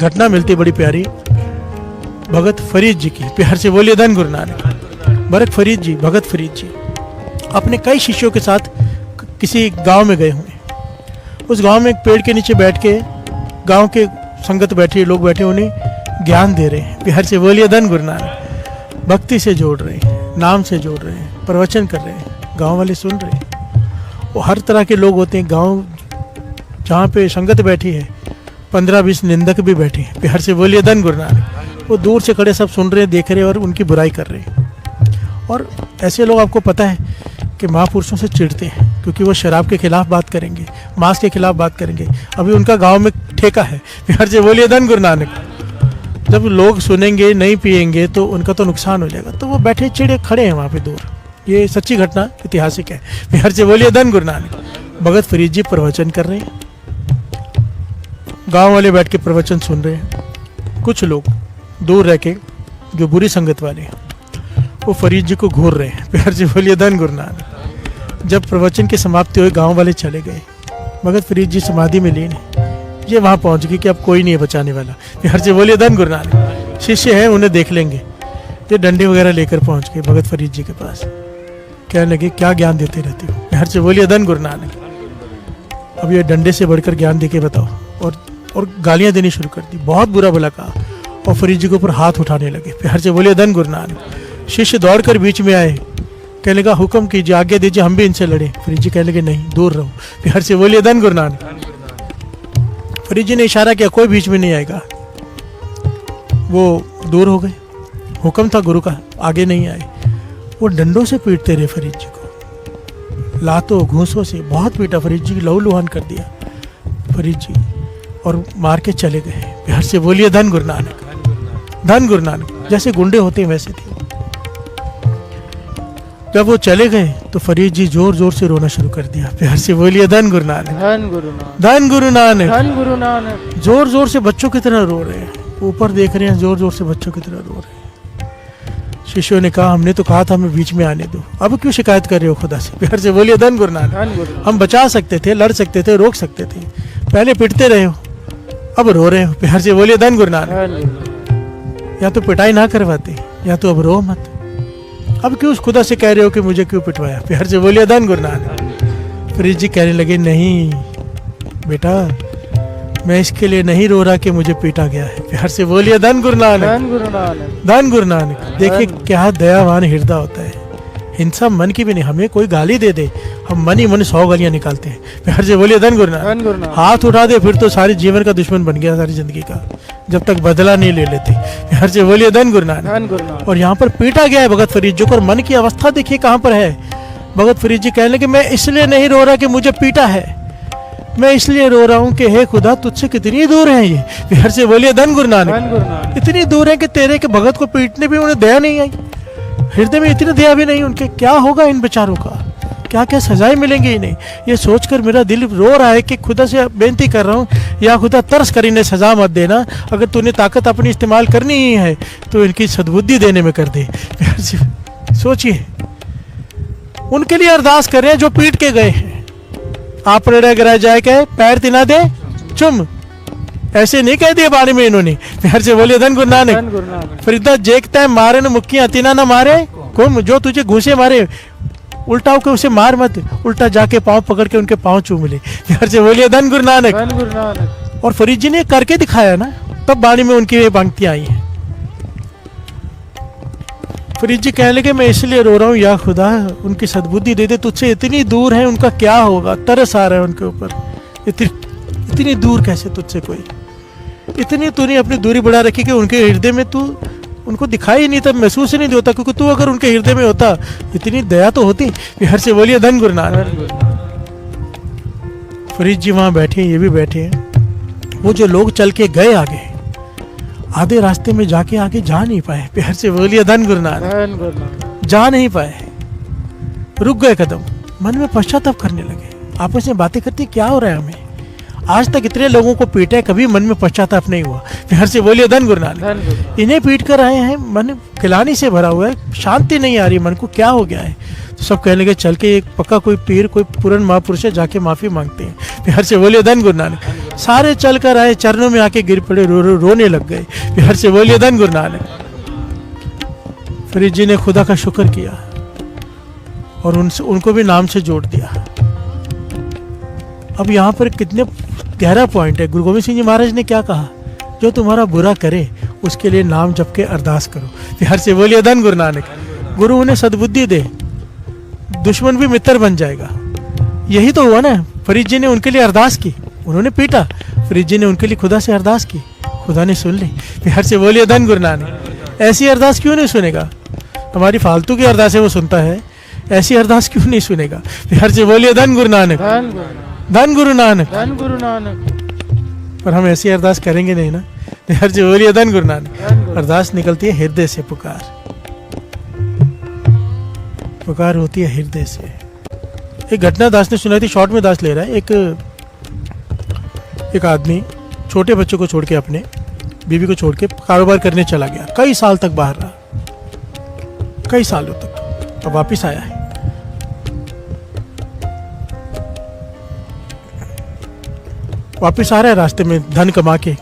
घटना मिलती बड़ी प्यारी भगत फरीद जी की। प्यार से बोलिए धन गुरु नानक। भगत फरीद जी अपने कई शिष्यों के साथ किसी गांव में गए हुए। उस गांव में एक पेड़ के नीचे बैठ के गांव के संगत बैठे लोग बैठे उन्हें ज्ञान दे रहे हैं। प्यार से बोलिए धन गुरु नानक। भक्ति से जोड़ रहे हैं, नाम से जोड़ रहे हैं, प्रवचन कर रहे हैं, गांव वाले सुन रहे हैं। वो हर तरह के लोग होते हैं गांव जहाँ पे संगत बैठी है, 15-20 निंदक भी बैठे हैं। प्यार से बोलिए धन गुरु नानक। वो दूर से खड़े सब सुन रहे हैं, देख रहे हैं और उनकी बुराई कर रहे हैं। और ऐसे लोग आपको पता है कि महापुरुषों से चिढ़ते हैं क्योंकि वो शराब के खिलाफ बात करेंगे, मांस के खिलाफ बात करेंगे। अभी उनका गांव में ठेका है। प्यार से बोलिए धन गुरु नानक। जब लोग सुनेंगे नहीं पिएंगे तो उनका तो नुकसान हो जाएगा, तो वो बैठे चिड़े खड़े हैं वहाँ पे दूर। ये सच्ची घटना ऐतिहासिक है। प्यार से बोलिए धन गुरु नानक। भगत फरीद जी प्रवचन कर रहे हैं, गांव वाले बैठ के प्रवचन सुन रहे हैं। कुछ लोग दूर रह के जो बुरी संगत वाले हैं वो फरीद जी को घूर रहे हैं। प्यार से बोलिए धन गुरु नानक। जब प्रवचन की समाप्ति हुई गांव वाले चले गए, भगत फरीद जी समाधि में लीन है। ये वहां पहुंच गई कि अब कोई नहीं है बचाने वाला। प्यार से बोलिए धन गुरु नानक। शिष्य हैं, उन्हें देख लेंगे। ये डंडे वगैरह लेकर पहुंच गए भगत फरीद जी के पास। कहने लगे क्या ज्ञान देते रहते हो। प्यार से बोलिए धन गुरु नानक। अब ये डंडे से बढ़कर ज्ञान देके बताओ। और गालियां देनी शुरू कर दी, बहुत बुरा भला कहा और फरीद जी के ऊपर हाथ उठाने लगे। प्यार से बोलिए धन गुरु नानक। शिष्य दौड़कर बीच में आए, कहने लगा हुक्म कीजिए, आज्ञा दीजिए, हम भी इनसे लड़े। फरीद जी कहने लगे नहीं, दूर रहो। प्यार से बोलिए धन गुरु नानक। फरीद जी ने इशारा किया कोई बीच में नहीं आएगा। वो दूर हो गए। हुक्म था गुरु का, आगे नहीं आए। वो डंडों से पीटते रहे फरीद जी को, लातों घूंसों से बहुत पीटा। फरीद जी की लहूलुहान कर दिया फरीद जी और मार के चले गए। प्यार से बोलिए धन गुरु नानक। धन गुरु नानक। जैसे गुंडे होते हैं वैसे थे। जब वो चले गए तो फरीद जी जोर जोर से रोना शुरू कर दिया। प्यार से बोलिए धन गुरु नानक। धन गुरु नानक। धन गुरु नानक। धन गुरु नानक। जोर जोर से बच्चों की तरह रो रहे हैं, ऊपर देख रहे हैं, जोर जोर से बच्चों की तरह रो रहे हैं। शिष्यों ने कहा हमने तो कहा था हमें बीच में आने दो, अब क्यों शिकायत कर रहे हो खुदा से। प्यार से बोलिए धन गुरु नानक। हम बचा सकते थे, लड़ सकते थे, रोक सकते थे, पहले पिटते रहे हो, अब रो रहे हो। प्यार से बोलिए धन गुरु नानक। या तो पिटाई ना करवाते, या तो अब रो मत। अब क्यों उस खुदा से कह रहे हो कि मुझे क्यों पिटवाया। प्यार से बोलिए धन गुरु नानक। फरीद जी कहने लगे नहीं बेटा, मैं इसके लिए नहीं रो रहा कि मुझे पीटा गया है। प्यार से बोलिए धन गुरु नानक। धन गुरु नानक। धन गुरु नानक। देखिए क्या दयावान हृदय होता है। हिंसा मन की भी नहीं, हमें कोई गाली दे दे हम मन ही मन 100 गालियां निकालते हैं। प्यार से बोलिए धन गुरु नानक। हाथ उठा दे फिर तो सारी जीवन का दुश्मन बन गया, सारी जिंदगी का, जब तक बदला नहीं ले लेते। प्यार से बोलिए धन गुरु नानक। और यहाँ पर पीटा गया है भगत फरीद जी को, और मन की अवस्था देखिए कहाँ पर है। भगत फरीद जी कहने लगे मैं इसलिए नहीं रो रहा कि मुझे पीटा है, मैं इसलिए रो रहा हूँ कि हे खुदा तुझसे कितनी दूर है ये। प्यार से बोलिए धन गुरु नानक। इतनी दूर है कि तेरे के भगत को पीटने भी उन्हें दया नहीं आई, हृदय में इतनी दया भी नहीं उनके। क्या होगा इन बेचारों का, क्या क्या सजाएं मिलेंगी इन्हें, ये सोचकर मेरा दिल रो रहा है कि खुदा से बेनती कर रहा हूँ, या खुदा तरस कर इन्हें सजा मत देना। अगर तूने ताकत अपनी इस्तेमाल करनी ही है तो इनकी सद्बुद्धि देने में कर दे। प्यार से सोचिए, उनके लिए अरदास कर रहे हैं जो पीट के गए हैं। आप गिरा जाए क्या पैर तिना दे चुम, ऐसे नहीं कह दिया बारे में इन्होंने। प्यार से बोलिए धन गुरु नानक। फरीदा जेकता है मारे न मुक्कियां तिना ना मारे कुम, जो तुझे घूसे मारे उल्टा होकर उसे मार मत, उल्टा जाके पांव पकड़ के उनके पांव चूम ले। प्यार से बोलिए धन गुरु नानक। और फरीद जी ने करके दिखाया ना, तब बाणी में उनकी ये पंक्तियां आई हैं। फरीद जी कहने लगे मैं इसलिए रो रहा हूँ या खुदा उनकी सद्बुद्धि दे दे, तुझसे इतनी दूर है, उनका क्या होगा, तरस आ रहा है उनके ऊपर। इतनी दूर कैसे तुझसे कोई, इतनी तूने अपनी दूरी बढ़ा रखी कि उनके हृदय में तू उनको दिखाई नहीं, तब महसूस ही नहीं होता, क्योंकि तू अगर उनके हृदय में होता इतनी दया तो होती। प्यार से बोलिए धन गुरु नानक। फरीद जी वहां बैठे, ये भी बैठे हैं। वो जो लोग चल के गए आगे, आधे रास्ते में जाके आगे जा नहीं पाए। प्यार से बोलिए धन गुरु नानक। जा नहीं पाए, रुक गए कदम, मन में पश्चाताप करने लगे, आपस में बातें करती क्या हो रहा है हमें, आज तक इतने लोगों को पीटा है, कभी मन में पश्चाताप नहीं हुआ। प्यार से बोलिए धन गुरु नानक। इन्हें पीट कर आए हैं, मन खिलानी से भरा हुआ है, शांति नहीं आ रही मन को, क्या हो गया है। तो सब कहने लगे चल के एक पक्का कोई पीर कोई पूरन महापुरुष है, जाके माफी मांगते हैं। प्यार से बोलिए धन गुरु नानक। सारे चल कर आए, चरणों में आके गिर पड़े, रोने लग गए। प्यार से बोलिए धन गुरु नानक। फरीद जी ने खुदा का शुक्र किया और उनको भी नाम से जोड़ दिया। अब यहाँ पर कितने गहरा पॉइंट है। गुरु गोविंद सिंह जी महाराज ने क्या कहा, जो तुम्हारा बुरा करे उसके लिए नाम जप के अरदास करो। प्यार से बोलिए धन गुरु नानक। गुरु उन्हें सद्बुद्धि दे, दुश्मन भी मित्र बन जाएगा। यही तो हुआ ना, फरीद जी ने उनके लिए अरदास की, उन्होंने पीटा, फरीद जी ने उनके लिए खुदा से अरदास की, खुदा ने सुन ली। प्यार से बोलिए धन गुरु नानक। ऐसी अरदास क्यों नहीं सुनेगा? हमारी फालतू की अरदास है वो सुनता है, ऐसी अरदास क्यों नहीं सुनेगा? प्यार से बोलिए धन गुरु नानक। धन गुरु नानक। धन गुरु नानक। पर हम ऐसी अरदास करेंगे नहीं ना। प्यार से बोलिए धन गुरु नानक। अरदास निकलती है हृदय से, पुकार होती है हृदय से। एक घटना दास ने सुनाई थी, शॉर्ट में दास ले रहा है। एक आदमी छोटे बच्चों को छोड़ के, अपने बीवी को छोड़ के कारोबार करने चला गया। कई साल तक बाहर रहा, कई सालों तक। अब वापिस आया है। वापिस आ रहा है, रास्ते में धन कमा के,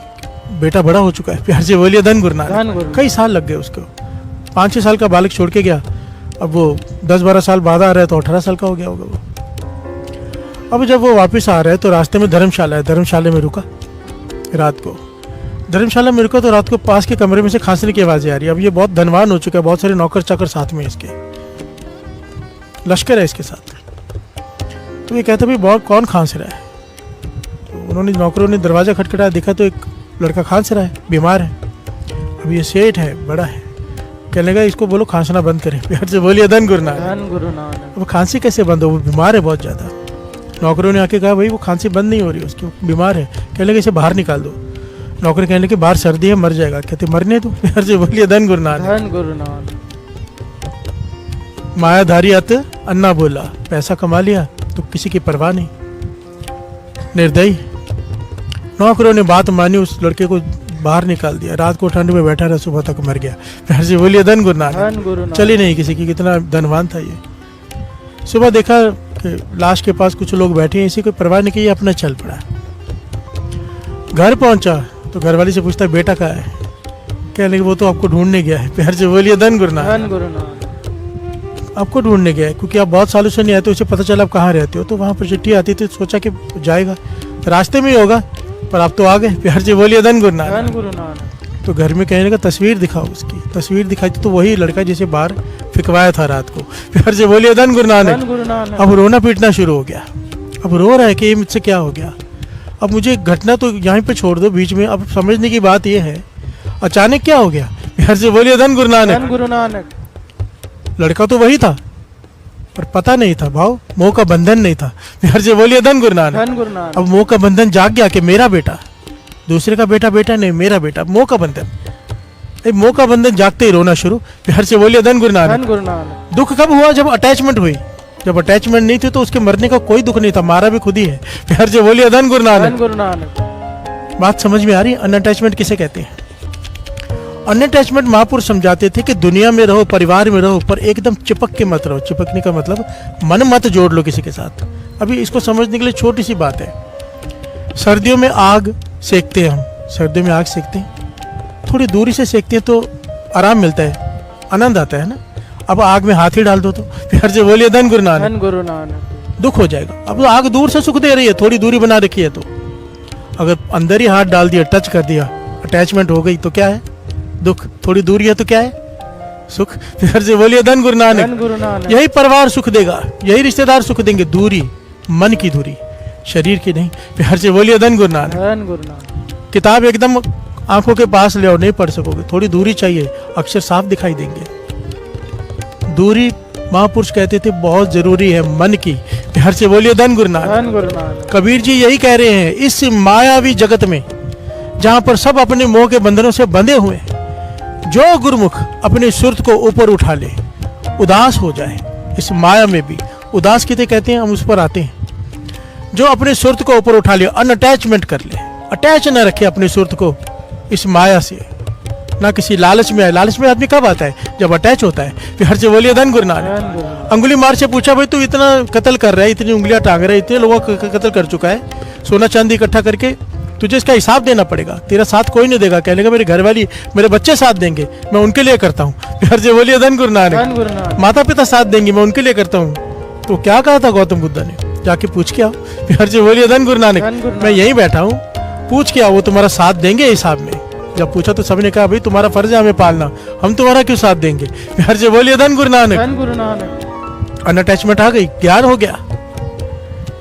बेटा बड़ा हो चुका है। प्यार से बोलिए धन गुरु नानक। कई साल लग गए उसको, 5-6 साल का बालक छोड़ के गया। अब वो 10-12 साल बाद आ रहा है तो 18 साल का हो गया होगा वो। अब जब वो वापस आ रहा है तो रास्ते में धर्मशाला है, धर्मशाला में रुका रात को। धर्मशाला में रुका तो रात को पास के कमरे में से खांसने की आवाज़ें आ रही है। अब ये बहुत धनवान हो चुका है, बहुत सारे नौकर चाकर साथ में, इसके लश्कर है इसके साथ। तो ये कहता भाई बहुत कौन खांस रहा है? तो उन्होंने, नौकरों ने दरवाज़ा खटखटाया, देखा तो एक लड़का खांस रहा है, बीमार है। अब ये सेठ है, बड़ा है, कहने लगा इसको बोलो खांसना बंद करे। प्यार से बोलिए धन गुरु नानक। अब खांसी कैसे बंद हो, वो बीमार है बहुत ज़्यादा। नौकरों ने आके कहा भाई वो खांसी बंद नहीं हो रही, उसकी बीमार है। कहने लगे इसे बाहर निकाल दो। नौकर कहने लगे बाहर सर्दी है, मर जाएगा। कहते मरने दो। प्यार से बोलिए धन गुरु नानक। मायाधारी अत अन्ना बोला, पैसा कमा लिया तो किसी की परवाह नहीं, निर्दयी। नौकरों ने बात मानी, उस लड़के को बाहर निकाल दिया। रात को ठंड में बैठा रहा, सुबह तक मर गया। प्यार से बोलिए धन गुरु नानक। चली नहीं किसी की, कितना धनवान था ये। सुबह देखा कि लाश के पास कुछ लोग बैठे हैं, इसी को परवाह नहीं की, अपना चल पड़ा। घर पहुंचा तो घरवाली से पूछता बेटा कहाँ है? कहने लगे वो तो आपको ढूंढने गया है। प्यार से बोलिए धन गुरु नानक। आपको ढूंढने गया है क्योंकि आप बहुत सालों से नहीं आए, तो उसे पता चला आप कहाँ रहते हो। तो वहाँ पर चिट्ठी आती थी, सोचा कि जाएगा, रास्ते में ही होगा, पर आप तो आ गए। प्यार से बोलिए धन गुरु नानक। तो घर में कहने का तस्वीर दिखाओ, उसकी तस्वीर दिखाई तो वही लड़का जिसे बाहर फिकवाया था रात को। प्यार से बोलिए धन गुरु नानक। अब रोना पीटना शुरू हो गया। अब रो रहा है कि ये मुझसे क्या हो गया। अब मुझे घटना तो यहाँ पे छोड़ दो बीच में, अब समझने की बात ये है अचानक क्या हो गया। प्यार से बोलिए धन गुरु नानक। लड़का तो वही था पर पता नहीं था, भाव मोह का बंधन नहीं था। प्यार से बोलिए धन गुरु नानक। अब मोह का बंधन जाग गया कि मेरा बेटा, दूसरे का बेटा बेटा नहीं, मेरा बेटा। मोह का बंधन, मोह का बंधन जागते ही रोना शुरू। प्यार से बोलिए धन गुरु नानक। दुख कब हुआ? जब अटैचमेंट हुई। जब अटैचमेंट नहीं थी तो उसके मरने का कोई दुख नहीं था, मारा भी खुद ही है। प्यार से बोलिए धन गुरु नानक। बात समझ में आ रही? अनअटैचमेंट किसे कहते हैं? अनअटैचमेंट महापुरुष समझाते थे कि दुनिया में रहो, परिवार में रहो, पर एकदम चिपक के मत रहो। चिपकने का मतलब मन मत जोड़ लो किसी के साथ। अभी इसको समझने के लिए छोटी सी बात है। सर्दियों में आग सेकते हैं हम, सर्दियों में आग सेकते हैं, थोड़ी दूरी से सेकते हैं तो आराम मिलता है, आनंद आता है ना। अब आग में हाथ ही डाल दो तो प्यार से बोलिए धन गुरु नानक। दुख हो जाएगा। अब आग दूर से सुख दे रही है, थोड़ी दूरी बना रखी है, तो अगर अंदर ही हाथ डाल दिया, टच कर दिया, अटैचमेंट हो गई तो क्या है? दुख। थोड़ी दूरी है तो क्या है? सुख। प्यार से बोलिए धन गुरु नानक। यही परिवार सुख देगा, यही रिश्तेदार सुख देंगे। दूरी, मन की दूरी, शरीर की नहीं। प्यार से बोलिए धन गुरु नानक। किताब एकदम आंखों के पास ले आओ, नहीं पढ़ सकोगे, थोड़ी दूरी चाहिए, अक्षर साफ दिखाई देंगे। दूरी महापुरुष कहते थे बहुत जरूरी है मन की। प्यार से बोलिए धन गुरु नानक। कबीर जी यही कह रहे हैं, इस मायावी जगत में जहां पर सब अपने मोह के बंधनों से बंधे हुए, जो गुरुमुख अपने सुरत को ऊपर उठा ले, उदास हो जाए, इस माया में भी उदास कितने कहते हैं, हम उस पर आते हैं। जो अपने सुरत को ऊपर उठा ले, अनअटैचमेंट कर ले, अटैच न रखे अपने सुरत को इस माया से, ना किसी लालच में आए। लालच में आदमी कब आता है? जब अटैच होता है। प्यार से बोलिए धन गुरु नानक। धन गुरु नानक। अंगुली मार से पूछा, भाई तू इतना कत्ल कर रहा है, इतनी उंगलियां टांग रहा है, इतने लोगों का कत्ल कर चुका है, सोना चांदी इकट्ठा करके, तुझे इसका हिसाब देना पड़ेगा। तेरा साथ कोई नहीं देगा। कहने का मेरे घर वाली, मेरे बच्चे साथ देंगे, मैं उनके लिए करता हूँ। प्यार से बोलिए धन गुरु नानक। धन गुरु नानक। माता पिता साथ देंगे, मैं उनके लिए करता हूँ। तो क्या कहा था गौतम बुद्ध ने? जाके पूछ के आओ। प्यार से बोलिए धन गुरु नानक। धन गुरु नानक। मैं यहीं बैठा हूँ, पूछ के आओ, वो तुम्हारा साथ देंगे हिसाब में। जब पूछा तो सबने कहा, भाई तुम्हारा फर्ज है हमें पालना, हम तुम्हारा क्यों साथ देंगे। प्यार से बोलिए धन गुरु नानक। धन गुरु नानक। अनअटैचमेंट आ गई, ज्ञान हो गया।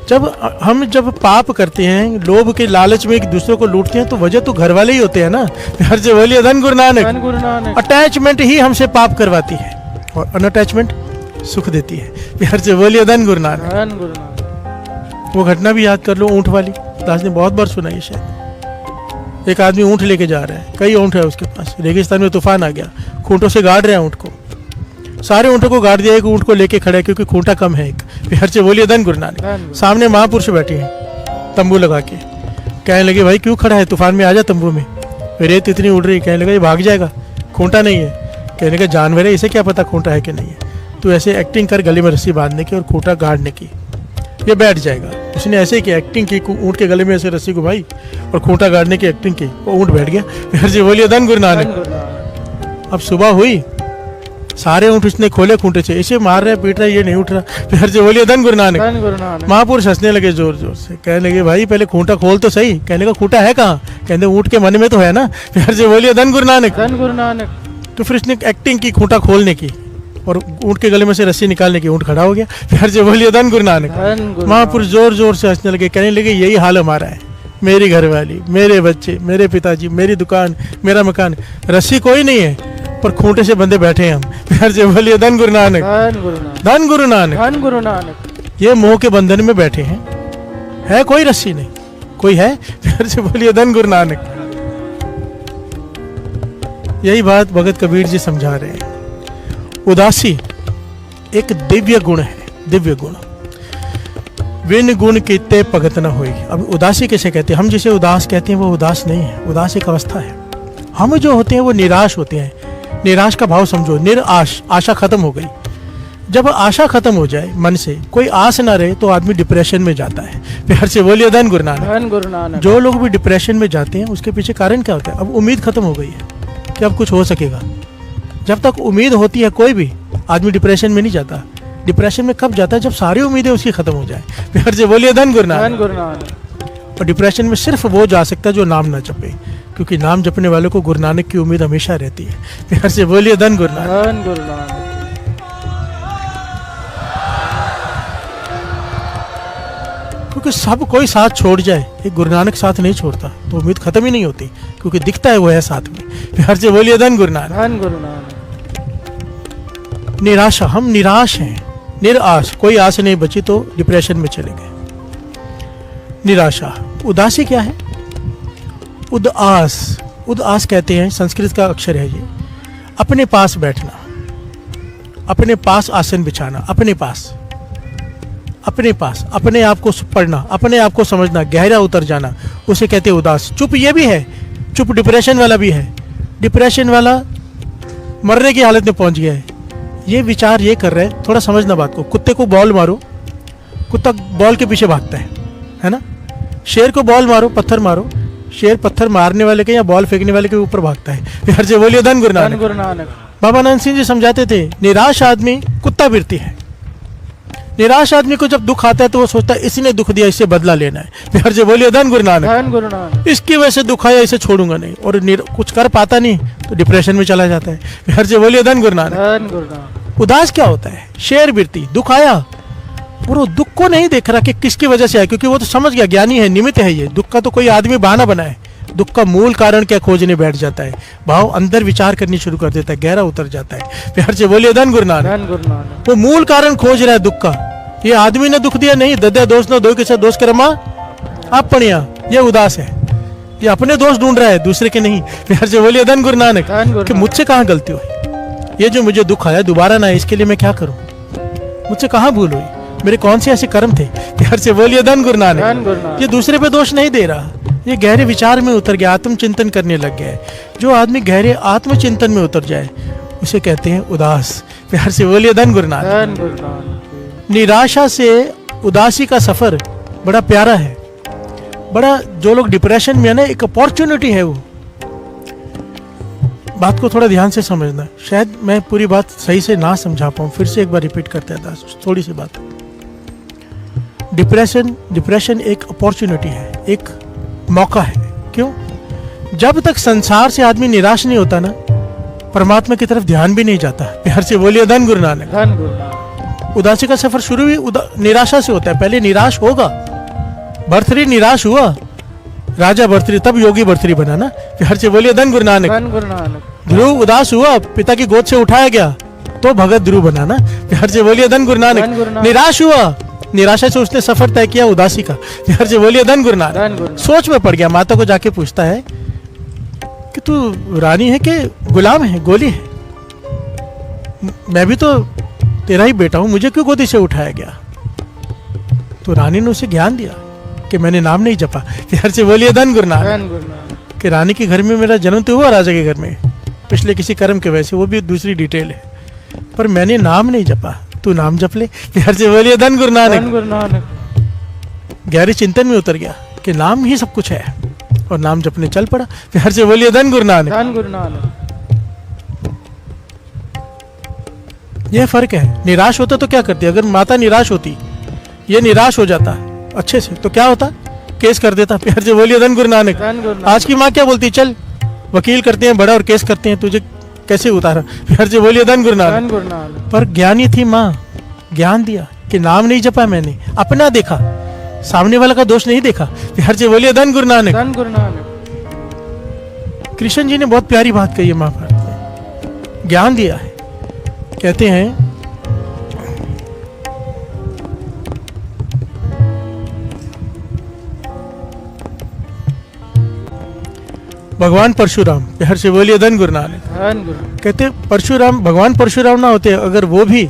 जब पाप करते हैं, लोभ के लालच में एक दूसरे को लूटते हैं, तो वजह तो घर वाले ही होते हैं ना। प्यार से बोलिए धन गुरु नानक। धन गुरु नानक। अटैचमेंट ही हमसे पाप करवाती है और अनअटैचमेंट सुख देती है। प्यार से बोलिए धन गुरु नानक। धन गुरु नानक। वो घटना भी याद कर लो, ऊंट वाली। दास ने बहुत बार सुनाई है शायद। एक आदमी ऊंट लेके जा रहा है, कई ऊंट है उसके पास, रेगिस्तान में तूफान आ गया, खूंटों से गाड़ रहे हैं ऊंट को, सारे ऊंटों को गाड़ दिया, एक ऊंट को लेके खड़ा है क्योंकि खूंटा कम है एक। प्यार से बोलिए धन गुरु नानक। सामने महापुरुष बैठे हैं तंबू लगा के, कहने लगे, भाई क्यों खड़ा है, तूफान में आ जा तंबू में, रेत इतनी उड़ रही। कहने लगा, ये भाग जाएगा, खूंटा नहीं है। कहने लगा, जानवर है, इसे क्या पता खूंटा है कि नहीं है, तो ऐसे एक्टिंग कर गले में रस्सी बांधने की और खूंटा गाड़ने की, ये बैठ जाएगा। उसने ऐसे ही की, एक्टिंग की, ऊंट के गले में ऐसे रस्सी घुमाई और खूंटा गाड़ने की एक्टिंग की, वो ऊंट बैठ गया। प्यार से बोलिए धन गुरु नानक। अब सुबह हुई, सारे ऊंट उसने खोले खूंटे से, इसे मार रहे पीट रहे, ये नहीं उठ रहा। प्यार से बोलिए धन गुरु नानक। धन गुरु नानक। महापुरुष हंसने लगे जोर जोर से, कहने लगे, भाई पहले खूंटा खोल तो सही। कहने का, खूंटा है कहाँ? कहते ऊंट के मन में तो है ना। प्यार से बोलिए धन गुरु नानक। धन गुरु नानक। तो फिर उसने एक्टिंग की खूंटा खोलने की और ऊंट के गले में से रस्सी निकालने की, ऊंट खड़ा हो गया। प्यार से बोलिए धन गुरु नानक। धन गुरु महापुरुष जोर जोर से हंसने लगे, कहने लगे, यही हाल हमारा है, मेरी घरवाली, मेरे बच्चे, मेरे पिताजी, मेरी दुकान, मेरा मकान, रस्सी कोई नहीं है पर खूंटे से बंधे बैठे हैं हम। प्यार से बोलिए धन गुरु नानक। धन गुरु नानक। धन गुरु नानक। धन गुरु नानक। ये मोह के बंधन में बैठे हैं, है कोई रस्सी नहीं, कोई है? प्यार से बोलिए धन गुरु नानक। यही बात भगत कबीर जी समझा रहे हैं। उदासी एक दिव्य गुण है, दिव्य गुण। विन गुण कीते भगत न होई। अब उदासी कैसे कहते हैं? हम जिसे उदास कहते हैं वो उदास नहीं है, उदास एक अवस्था है। हम जो होते हैं वो निराश होते हैं। निराश का भाव समझो, निराश, आशा खत्म हो गई। जब आशा खत्म हो जाए, मन से कोई आस ना रहे, तो आदमी डिप्रेशन में जाता है। प्यार से बोलिए धन गुरु नानक। धन गुरु नानक। जो लोग भी डिप्रेशन में जाते हैं, उसके पीछे कारण क्या होता है? अब उम्मीद खत्म हो गई है कि अब कुछ हो सकेगा। जब तक उम्मीद होती है, कोई भी आदमी डिप्रेशन में नहीं जाता। डिप्रेशन में कब जाता है? जब सारी उम्मीदें उसकी खत्म हो जाए। प्यार से बोलिए धन गुरु नानक। धन गुरु नानक। और डिप्रेशन में सिर्फ वो जा सकता है जो नाम ना जपे, क्योंकि नाम जपने वालों को गुरु नानक की उम्मीद हमेशा रहती है। प्यार से बोलिए धन गुरु नानक। धन गुरु नानक। क्योंकि सब कोई साथ छोड़ जाए, एक गुरु नानक साथ नहीं छोड़ता, तो उम्मीद खत्म ही नहीं होती, क्योंकि दिखता है वो है साथ में। प्यार से बोलिए धन गुरु नानक। धन गुरु नानक। निराशा, हम निराश हैं, निराश, कोई आस नहीं बची तो डिप्रेशन में चले गए। निराशा। उदासी क्या है? उदास, उदास कहते हैं, संस्कृत का अक्षर है ये। अपने पास बैठना, अपने पास आसन बिछाना, अपने पास, अपने पास, अपने आप को पढ़ना, अपने आप को समझना, गहरा उतर जाना, उसे कहते हैं उदास। चुप ये भी है, चुप डिप्रेशन वाला भी है। डिप्रेशन वाला मरने की हालत में पहुंच गया है, ये विचार ये कर रहे हैं। थोड़ा समझना बात को। कुत्ते को बॉल मारो, कुत्ता बॉल के पीछे भागता है ना? शेर को बॉल मारो, पत्थर मारो, शेर पत्थर मारने वाले के या बॉल फेंकने वाले के ऊपर भागता है। प्यार से बोलिए धन गुरु धन नानक। गुरु नानक। बाबा नानक सिंह जी समझाते थे, निराश आदमी कुत्ता वृत्ति है। निराश आदमी को जब दुख आता है तो वो सोचता है इसने दुख दिया, इससे बदला लेना है। प्यार से बोलिए धन गुरु नानक। धन गुरु नानक। इसकी वजह से दुख आया, इसे छोड़ूंगा नहीं, और कुछ कर पाता नहीं तो डिप्रेशन में चला जाता है। प्यार से बोलिए धन गुरु नानक। धन गुरु नानक। उदास क्या होता है? शेर वृत्ति। दुख आया और वो दुख को नहीं देख रहा कि किसकी वजह से आया, क्योंकि वो तो समझ गया, ज्ञानी है, निमित्त है ये दुख का, तो कोई आदमी बहाना बनाए। दुख का मूल कारण क्या खोजने बैठ जाता है, भाव अंदर विचार करनी शुरू कर देता है, गहरा उतर जाता है। प्यार से बोलिए धन गुरु नानक। धन गुरु नानक। वो मूल कारण खोज रहा है दुख का। ये आदमी ने दुख दिया नहीं, दद्या दोस्त न दो के साथ दोस्त करमा आप पढ़िया, ये उदास है। ये अपने दोस्त ढूंढ रहा है, दूसरे के नहीं। प्यार से बोलिए धन गुरु नानक। धन गुरु कि नानक। मुझसे कहाँ गलती हुई, ये जो मुझे दुख आया दोबारा ना आए, इसके लिए मैं क्या करूं? मुझसे कहाँ भूल हुई, मेरे कौन से ऐसे कर्म थे? प्यार से बोलिए धन गुरु नानक। धन गुरु नानक। ये दूसरे पे दोष नहीं दे रहा, ये गहरे विचार में उतर गया, आत्मचिंतन करने लग गया है। जो आदमी गहरे आत्मचिंतन में उतर जाए उसे कहते हैं उदास। प्यार से बोलिए धन गुरु नानक। धन गुरु नानक। निराशा से उदासी का सफर बड़ा प्यारा है, बड़ा, जो लोग डिप्रेशन में है ना, एक अपॉर्चुनिटी है वो। बात को थोड़ा ध्यान से समझना, शायद मैं पूरी बात सही से ना समझा पाऊं, फिर से एक बार रिपीट करते हैं थोड़ी सी बात। डिप्रेशन एक अपॉर्चुनिटी है, एक मौका है। क्यों? जब तक संसार से आदमी निराश नहीं होता ना, परमात्मा की तरफ ध्यान भी नहीं जाता। प्यार से बोलिए धन गुरु नानक। धन गुरु नानक। उदासी का सफर शुरू भी निराशा से होता है। पहले निराश होगा, भर्तृहरि निराश हुआ, राजा भर्तृहरि, तब योगी भर्तृहरि बना ना। प्यार से बोलिए धन गुरु नानक। धन गुरु नानक। ध्रुव उदास हुआ, पिता की गोद से उठाया गया, तो भगत ध्रुव बना ना। प्यार से बोलिए धन गुरु धन गुरु नानक। नानक। निराश हुआ, निराशा से उसने सफर तय किया उदासी का। प्यार से बोलिए धन गुरु नानक। धन गुरु। सोच में पड़ गया, माता को जाके पूछता है कि तू रानी है कि गुलाम है, गोली है? मैं भी तो तेरा ही बेटा हूं, मुझे क्यों गोदी से उठाया गया? तो रानी ने उसे ज्ञान दिया कि मैंने नाम नहीं जपा। प्यार से बोलिए धन गुरु नानक। धन गुरु नानक। कि रानी के घर में मेरा जन्म तो हुआ, राजा के घर में, पिछले किसी कर्म के वजह से, वो भी दूसरी डिटेल है, पर मैंने नाम नहीं जपा। तू नाम जप ले। प्यार से बोलिए धन गुरु नानक। धन गुरु नानक। गहरे चिंतन में उतर गया कि नाम ही सब कुछ है, और नाम जपने चल पड़ा। प्यार से बोलिए धन गुरु नानक। धन गुरु नानक। यह फर्क है। निराश होता तो क्या करती? अगर माता निराश होती, ये निराश हो जाता अच्छे से, तो क्या होता? केस कर देता। प्यार से बोलिए धन गुरु नानक। धन गुरु नानक। आज की माँ क्या बोलती? चल वकील करते हैं बड़ा और केस करते हैं, तुझे कैसे उतारा? प्यार से बोलिए धन गुरु नानक। धन गुरु नानक। पर ज्ञानी थी माँ, ज्ञान दिया कि नाम नहीं जपा, मैंने अपना देखा, सामने वाला का दोष नहीं देखा। प्यार से बोलिए धन गुरु नानक। धन गुरु नानक। कृष्ण जी ने बहुत प्यारी बात कही है महाभारत में, ज्ञान दिया है। कहते हैं भगवान परशुराम, प्यार से बोलिए धन गुरु नानक। धन गुरु। कहते परशुराम, भगवान परशुराम ना होते अगर वो भी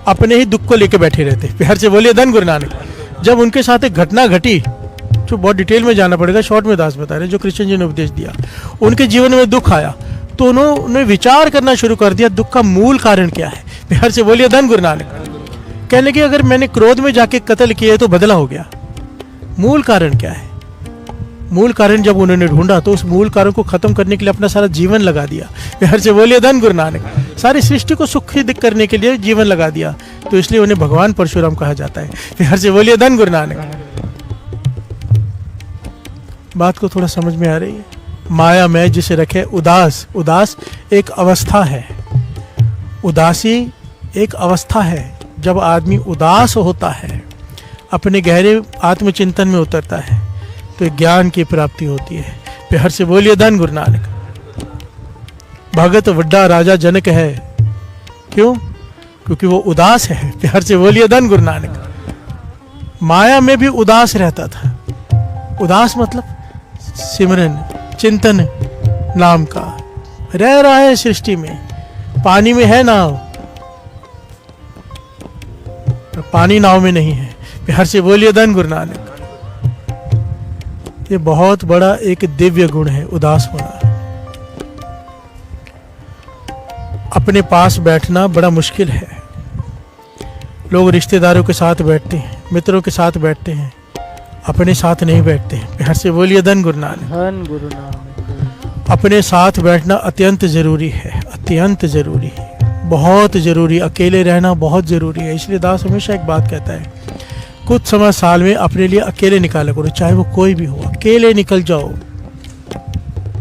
अपने ही दुख को लेके बैठे रहते। प्यार से बोलिए धन गुरु नानक। जब उनके साथ एक घटना घटी, जो बहुत डिटेल में जाना पड़ेगा, शॉर्ट में दास बता रहे, जो कृष्ण जी ने उपदेश दिया, उनके जीवन में दुख आया तो उन्होंने विचार करना शुरू कर दिया, दुख का मूल कारण क्या है। प्यार से बोलिए धन गुरु नानक। कहने लगे अगर मैंने क्रोध में जाके कत्ल किए तो बदला हो गया, मूल कारण क्या है? मूल कारण जब उन्होंने ढूंढा तो उस मूल कारण को खत्म करने के लिए अपना सारा जीवन लगा दिया। प्यार से बोलिए धन गुरु नानक। सारी सृष्टि को सुखी करने के लिए जीवन लगा दिया, तो इसलिए उन्हें भगवान परशुराम कहा जाता है। प्यार से बोलिए धन गुरु नानक। बात को थोड़ा समझ में आ रही है? माया में जिसे रखे उदास, उदास एक अवस्था है, उदासी एक अवस्था है। जब आदमी उदास होता है, अपने गहरे आत्मचिंतन में उतरता है, तो ज्ञान की प्राप्ति होती है। प्यार से बोलिए धन गुरु नानक। भगत वड्डा राजा जनक है, क्यों? क्योंकि वो उदास है। प्यार से बोलिए धन गुरु नानक। माया में भी उदास रहता था। उदास मतलब सिमरन चिंतन नाम का, रह रहा है सृष्टि में, पानी में है नाव, पर पानी नाव में नहीं है। प्यार से बोलिए धन गुरु नानक। ये बहुत बड़ा एक दिव्य गुण है, उदास होना। अपने पास बैठना बड़ा मुश्किल है। लोग रिश्तेदारों के साथ बैठते हैं, मित्रों के साथ बैठते हैं, अपने साथ नहीं बैठते हैं। प्यार से बोलिए धन गुरु नानक। धन गुरु नानक। अपने साथ बैठना अत्यंत जरूरी है, अत्यंत जरूरी है, बहुत जरूरी। अकेले रहना बहुत जरूरी है। इसलिए दास हमेशा एक बात कहता है, कुछ समय साल में अपने लिए अकेले निकाला करो, चाहे वो कोई भी हो, अकेले निकल जाओ।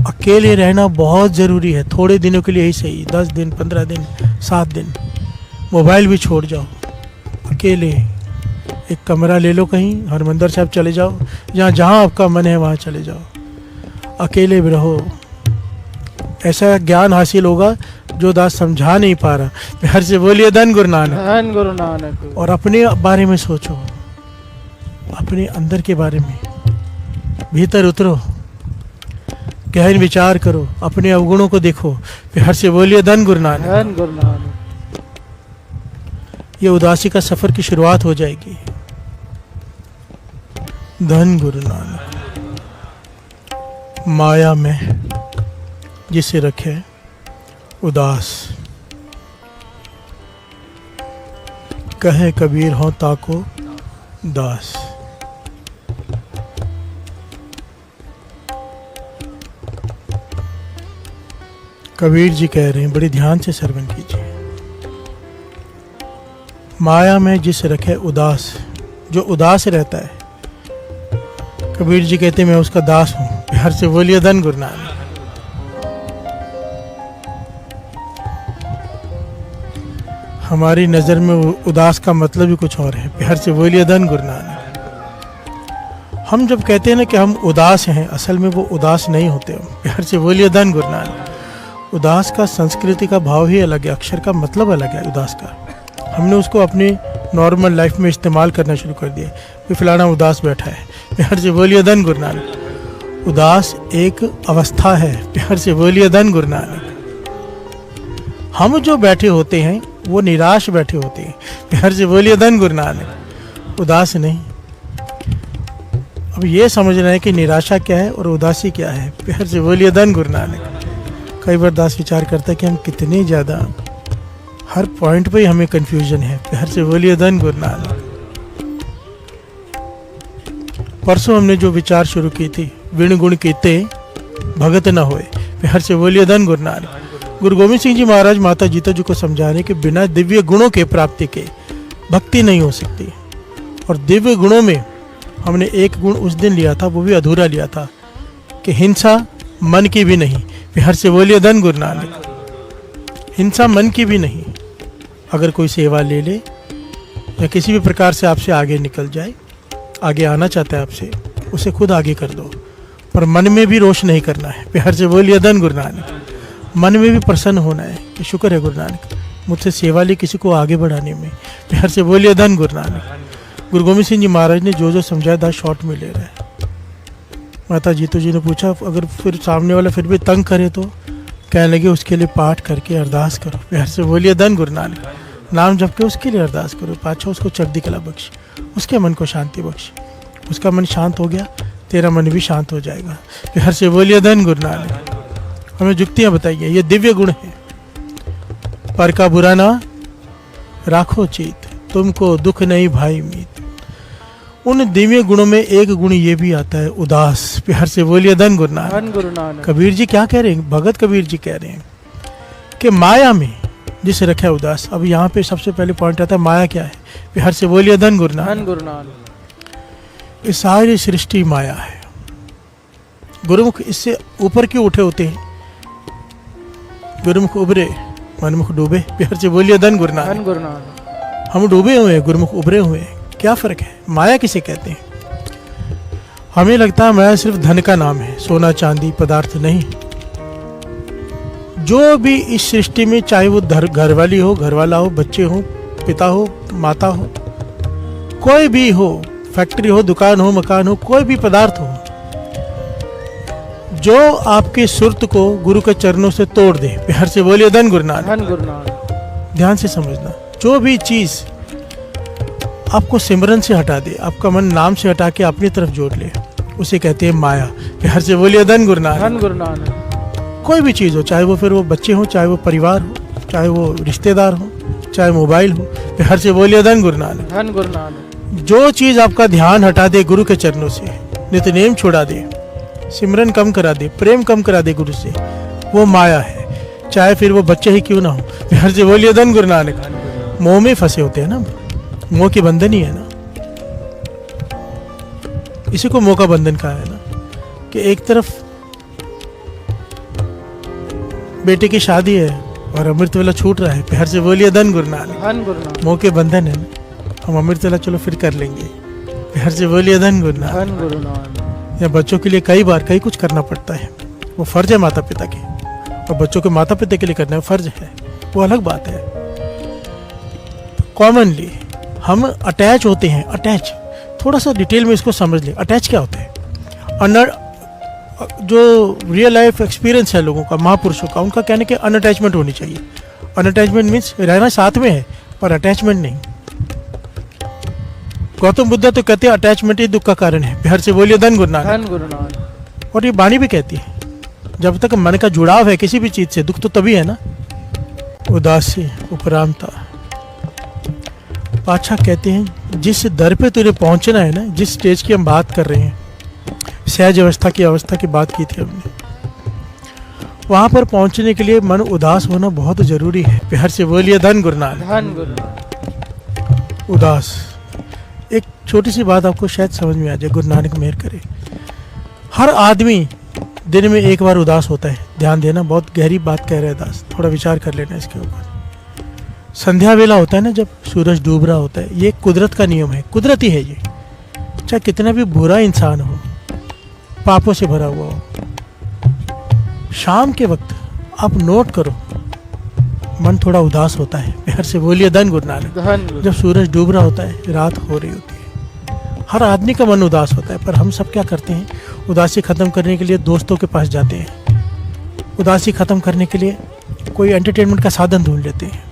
अकेले रहना बहुत जरूरी है। थोड़े दिनों के लिए ही सही, 10 दिन 15 दिन 7 दिन, मोबाइल भी छोड़ जाओ, अकेले एक कमरा ले लो, कहीं हरमंदिर साहब चले जाओ, जहाँ आपका मन है वहाँ चले जाओ, अकेले भी रहो। ऐसा ज्ञान हासिल होगा जो दास समझा नहीं पा रहा। प्यार से बोलिए धन गुरु नानक। धन गुरु नानक। और अपने बारे में सोचो, अपने अंदर के बारे में, भीतर उतरो, गहन विचार करो, अपने अवगुणों को देखो। प्यार से बोलिए धन गुरु नानक। धन गुरु नानक। ये उदासी का सफर की शुरुआत हो जाएगी। धन गुरु नानक। माया में जिसे रखे उदास, कहे कबीर हो ताको दास। कबीर जी कह रहे हैं, बड़े ध्यान से श्रवण कीजिए। माया में जिस रखे उदास, जो उदास रहता है, कबीर जी कहते हैं मैं उसका दास हूं। प्यार से बोलिए धन गुरु नानक। हमारी नजर में उदास का मतलब ही कुछ और है। प्यार से बोलिए धन गुरु नानक। हम जब कहते हैं ना कि हम उदास हैं, असल में वो उदास नहीं होते। प्यार से बोलिए धन गुरु नानक। उदास का संस्कृति का भाव ही अलग है, अक्षर का मतलब अलग है उदास का। हमने उसको अपनी नॉर्मल लाइफ में इस्तेमाल करना शुरू कर दिया कि फलाना उदास बैठा है। प्यार से बोलिए धन गुरु नानक। उदास एक अवस्था है। प्यार से बोलिए धन गुरु नानक। हम जो बैठे होते हैं वो निराश बैठे होते हैं। प्यार से बोलिए धन गुरु नानक। उदास नहीं। अब ये समझना है कि निराशा क्या है और उदासी क्या है। प्यार से बोलिए धन गुरु नानक। कई बार दास विचार करता है कि हम कितने ज़्यादा, हर पॉइंट पे ही हमें कंफ्यूजन है। प्यार से बोलिए धन गुरु नानक। परसों हमने जो विचार शुरू की थी, विण गुण कीते भगत न होए। प्यार से बोलिए धन गुरु नानक। गुरु गोविंद सिंह जी महाराज माता जीता जी को समझा रहे कि बिना दिव्य गुणों के प्राप्ति के भक्ति नहीं हो सकती। और दिव्य गुणों में हमने एक गुण उस दिन लिया था, वो भी अधूरा लिया था, कि हिंसा मन की भी नहीं। प्यार से बोलिए धन गुरु नानक। हिंसा मन की भी नहीं। अगर कोई सेवा ले ले या किसी भी प्रकार से आपसे आगे निकल जाए, आगे आना चाहता है आपसे, उसे खुद आगे कर दो, पर मन में भी रोष नहीं करना है। प्यार से बोलिए धन गुरु नानक। मन में भी प्रसन्न होना है कि शुक्र है गुरु नानक, मुझसे सेवा ली किसी को आगे बढ़ाने में। प्यार से बोलिए धन गुरु नानक। गुरु गोविंद सिंह जी महाराज ने जो जो समझाया था शॉर्ट में ले रहा है। माता जीतो जी ने पूछा, अगर फिर सामने वाला फिर भी तंग करे तो? कहने लगे उसके लिए पाठ करके अरदास करो। प्यार से बोलिए धन गुरु नानक। नाम जप के उसके लिए अरदास करो, पाछा उसको चढ़दी कला बख्श, उसके मन को शांति बख्श। उसका मन शांत हो गया, तेरा मन भी शांत हो जाएगा। प्यार से बोलिए धन गुरु नानक। हमें जुक्तियां बताइए, ये दिव्य गुण है। पर का बुरा ना राखो चीत, तुमको दुख नहीं भाई मीत। उन दिव्य गुणों में एक गुण ये भी आता है, उदास। प्यार से बोलिए धन गुरु नानक। कबीर जी क्या कह रहे हैं? भगत कबीर जी कह रहे हैं कि माया में जिसे रखा है उदास। अब यहाँ पे सबसे पहले पॉइंट आता है, माया क्या है? प्यार से बोलिए धन गुरु नानक। ये सारी सृष्टि माया है। गुरुमुख इससे ऊपर क्यों उठे होते हैं? गुरुमुख उभरे, मनमुख डूबे। प्यार से बोलिए धन गुरु नानक। हम डूबे हुए हैं, गुरुमुख उभरे हुए हैं। क्या फर्क है? माया किसे कहते हैं? हमें लगता है माया सिर्फ धन का नाम है, सोना चांदी पदार्थ नहीं। जो भी इस सृष्टि में, चाहे वो घरवाली हो, घरवाला हो, बच्चे हो, पिता हो, माता हो, कोई भी हो, फैक्ट्री हो, दुकान हो, मकान हो, कोई भी पदार्थ हो, जो आपके सुरत को गुरु के चरणों से तोड़ दे। प्यार से बोलिए धन गुरु नानक। ध्यान से समझना, जो भी चीज आपको सिमरन से हटा दे, आपका मन नाम से हटा के अपनी तरफ जोड़ ले, उसे कहते हैं माया। प्यार से बोलिए धन गुरु नानक। कोई भी चीज हो, चाहे वो फिर वो बच्चे हो, चाहे वो परिवार हो, चाहे वो रिश्तेदार हो, चाहे मोबाइल हो। प्यार से बोलिए धन गुरु नानक। जो चीज आपका ध्यान हटा दे गुरु के चरणों से, नित्यनेम छुड़ा दे, सिमरन कम करा दे, प्रेम कम करा दे गुरु से, वो माया है। चाहे फिर वो बच्चे ही क्यों ना हो। प्यार से बोलिए धन गुरु नानक। मोह में फंसे होते हैं ना, मोह के बंधन ही है ना, इसी को मोह का बंधन कहा है ना, कि एक तरफ बेटे की शादी है और अमृत वेला छूट रहा है। प्यार से बोलिए धन गुरु नानक। मोह के बंधन है ना, हम अमृत वेला चलो फिर कर लेंगे। प्यार से बोलिए धन गुरु नानक। या बच्चों के लिए कई बार कई कुछ करना पड़ता है, वो फर्ज है माता पिता के, और बच्चों के माता पिता के लिए करना फर्ज है, वो अलग बात है। कॉमनली हम अटैच होते हैं। अटैच, थोड़ा सा डिटेल में इसको समझ लें। अटैच क्या होता है? जो रियल लाइफ एक्सपीरियंस है लोगों का, महापुरुषों का, उनका कहने के अनअटैचमेंट होनी चाहिए। अनअटैचमेंट मीन्स रहना साथ में है पर अटैचमेंट नहीं। गौतम बुद्ध तो कहते हैं अटैचमेंट ही दुख का कारण है। प्यार से बोलिए धन गुरु नानक। और ये बाणी भी कहती है, जब तक मन का जुड़ाव है किसी भी चीज से, दुख तो तभी है ना। उदासी उपरामता। पातशाह कहते हैं जिस दर पे तुझे पहुंचना है ना, जिस स्टेज की हम बात कर रहे हैं, सहज अवस्था की बात की थी हमने, वहां पर पहुंचने के लिए मन उदास होना बहुत जरूरी है। प्यार से बोलिए धन गुरु नानक। धन गुरु नानक। उदास, एक छोटी सी बात आपको शायद समझ में आ जाए, गुरु नानक मेहर करे। हर आदमी दिन में एक बार उदास होता है। ध्यान देना, बहुत गहरी बात कह रहे हैं दास, थोड़ा विचार कर लेना इसके ऊपर। संध्या वेला होता है ना, जब सूरज डूब रहा होता है, ये कुदरत का नियम है, कुदरती है ये। चाहे कितना भी बुरा इंसान हो, पापों से भरा हुआ हो, शाम के वक्त आप नोट करो, मन थोड़ा उदास होता है। प्यार से बोलिए धन गुरु नानक। धन गुरु। जब सूरज डूब रहा होता है, रात हो रही होती है, हर आदमी का मन उदास होता है। पर हम सब क्या करते हैं, उदासी खत्म करने के लिए दोस्तों के पास जाते हैं, उदासी खत्म करने के लिए कोई एंटरटेनमेंट का साधन ढूंढ लेते हैं।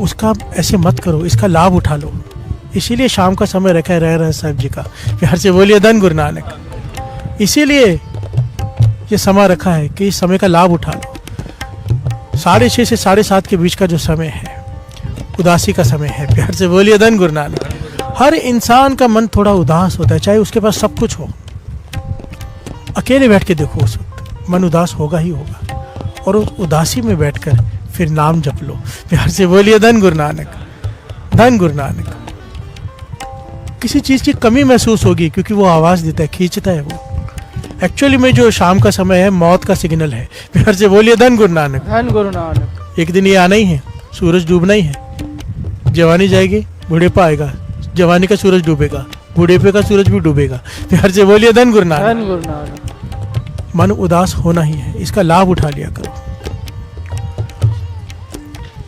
उसका ऐसे मत करो, इसका लाभ उठा लो। इसीलिए शाम का समय रखा है रह साहब जी का। प्यार से बोलिए धन गुरु नानक। इसीलिए ये समय रखा है कि इस समय का लाभ उठा लो। 6:30 से 7:30 के बीच का जो समय है, उदासी का समय है। प्यार से बोलिए धन गुरु नानक। हर इंसान का मन थोड़ा उदास होता है, चाहे उसके पास सब कुछ हो। अकेले बैठ के देखो, उस वक्त मन उदास होगा ही होगा। और उस उदासी में बैठकर फिर नाम जप लो। प्यार से बोलिए धन गुरु नानक। धन गुरु नानक। किसी चीज की कमी महसूस होगी, क्योंकि वो आवाज देता है, खींचता है वो। एक्चुअली में जो शाम का समय है, मौत का सिग्नल है। प्यार से बोलिए धन गुरु नानक। धन गुरु नानक। एक दिन ये आना ही है, सूरज डूबना ही है। जवानी जाएगी, बुढ़ेपा आएगा, जवानी का सूरज डूबेगा, बुढ़ेपे का सूरज भी डूबेगा। प्यार से बोलिए धन गुरु नानक। धन गुरु नानक। मन उदास होना ही है, इसका लाभ उठा लिया करो।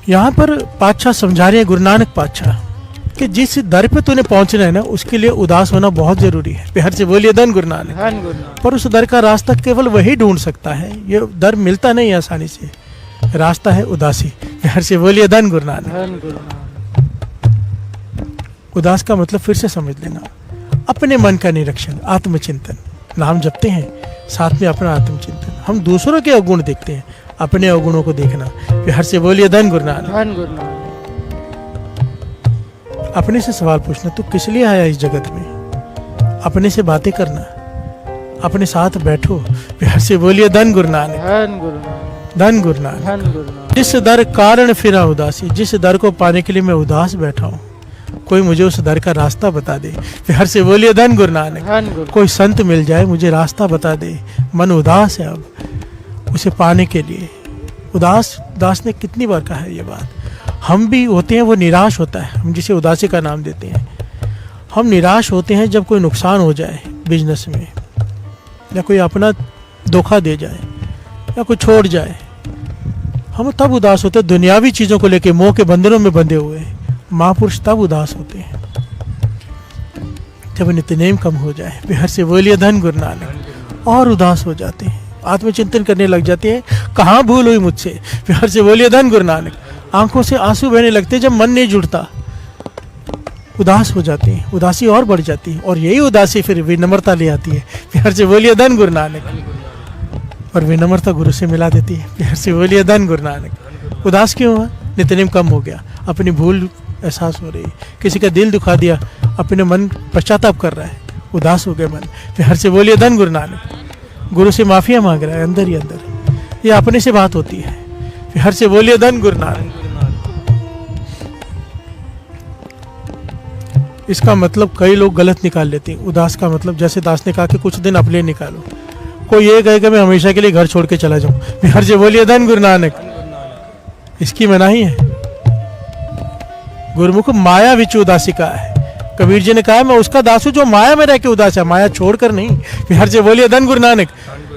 यहाँ पर पातशाह समझा रहे हैं, गुरु नानक पातशाह, कि जिस दर पे तूने पहुंचना है ना, उसके लिए उदास होना बहुत जरूरी है। प्यार से बोलिए धन गुरु नानक। धन गुरु नानक। पर उस दर का रास्ता केवल वही ढूंढ सकता है, ये दर मिलता नहीं आसानी से। रास्ता है उदासी। प्यार से बोलिए धन गुरु नानक। धन गुरु नानक। उदास का मतलब फिर से समझ लेना, अपने मन का निरीक्षण, आत्मचिंतन। नाम जपते हैं, साथ में अपना आत्मचिंतन। हम दूसरों के अवगुण देखते हैं, अपने अवगुणों को देखना। प्यार से बोलिए धन गुरु नानक। धन गुरु नानक। अपने से सवाल पूछना, तू किस लिए आया इस जगत में? अपने से बातें करना, अपने साथ बैठो। प्यार से बोलिए धन गुरु नानक। धन गुरु नानक। धन गुरु नानक। धन गुरु नानक। जिस दर कारण फिरा उदासी, जिस दर को पाने के लिए मैं उदास बैठा हूँ, कोई मुझे उस दर का रास्ता बता दे। प्यार से बोलिए धन गुरु नानक। धन गुरु। कोई संत मिल जाए, मुझे रास्ता बता दे। मन उदास है अब, उसे पाने के लिए। उदास दास ने कितनी बार कहा है ये बात। हम भी होते हैं, वो निराश होता है, हम जिसे उदासी का नाम देते हैं। हम निराश होते हैं जब कोई नुकसान हो जाए बिजनेस में, या कोई अपना धोखा दे जाए, या कोई छोड़ जाए। हम तब उदास होते हैं, दुनियावी चीज़ों को लेके मोह के बंधनों में बंधे हुए। महापुरुष तब उदास होते हैं जब नित्यनेम कम हो जाए। प्यार से बोलिए धन गुरु नानक। और उदास हो जाते हैं, आत्मचिंतन करने लग जाते हैं, कहाँ भूल हुई मुझसे। प्यार से बोलिए धन गुरु नानक। आंखों से आंसू बहने लगते हैं जब मन नहीं जुड़ता, उदास हो जाते हैं, उदासी और बढ़ जाती है। और यही उदासी फिर विनम्रता ले आती है। प्यार से बोलिए धन गुरु नानक। और विनम्रता गुरु से मिला देती है। प्यार से बोलिए धन गुरु नानक। उदास क्यों हुआ? नित्यनेम कम हो गया, अपनी भूल एहसास हो रही, किसी का दिल दुखा दिया, अपने मन पश्चाताप कर रहा है, उदास हो गया मन। प्यार से बोलिए धन गुरु नानक। गुरु से माफिया मांग रहा है अंदर ही अंदर, ये अपने से बात होती है। प्यार से बोलिए धन गुरु नानक। इसका मतलब कई लोग गलत निकाल लेते हैं। उदास का मतलब, जैसे दास ने कहा कि कुछ दिन अपने निकालो, कोई ये कहेगा मैं हमेशा के लिए घर छोड़ के चला जाऊं। प्यार से बोलिए धन गुरु नानक। इसकी मनाही है। गुरुमुख माया विच उदासी का है। कबीर जी ने कहा मैं उसका दास हूं जो माया में रह के उदास है, माया छोड़कर नहीं। प्यार से बोलिए धन गुरु नानक।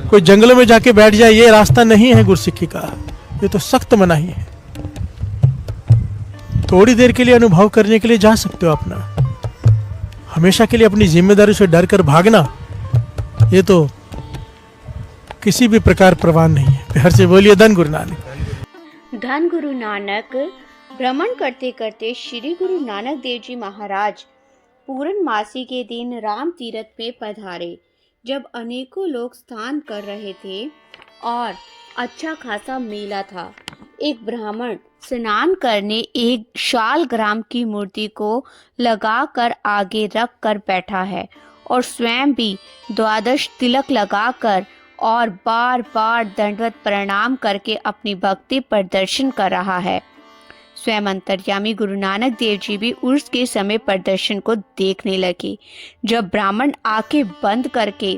कोई जंगलों में जाके बैठ जाए, ये रास्ता नहीं है गुरसिक्खी का, ये तो सख्त मनाही है। थोड़ी देर के लिए अनुभव करने के लिए जा सकते हो अपना, हमेशा के लिए अपनी जिम्मेदारी से डर कर भागना, ये तो किसी भी प्रकार प्रवान नहीं है। प्यार से बोलिए धन गुरु नानक। धन गुरु नानक। भ्रमण करते करते श्री गुरु नानक देव जी महाराज पूर्णमासी के दिन राम तीर्थ पे पधारे। जब अनेकों लोग स्नान कर रहे थे और अच्छा खासा मेला था, एक ब्राह्मण स्नान करने एक शालग्राम की मूर्ति को लगाकर आगे रख कर बैठा है और स्वयं भी द्वादश तिलक लगाकर और बार बार दंडवत प्रणाम करके अपनी भक्ति प्रदर्शन कर रहा है। स्वयं अंतर्यामी गुरु नानक देव जी भी उर्स के समय प्रदर्शन को देखने लगे। जब ब्राह्मण आंखें बंद करके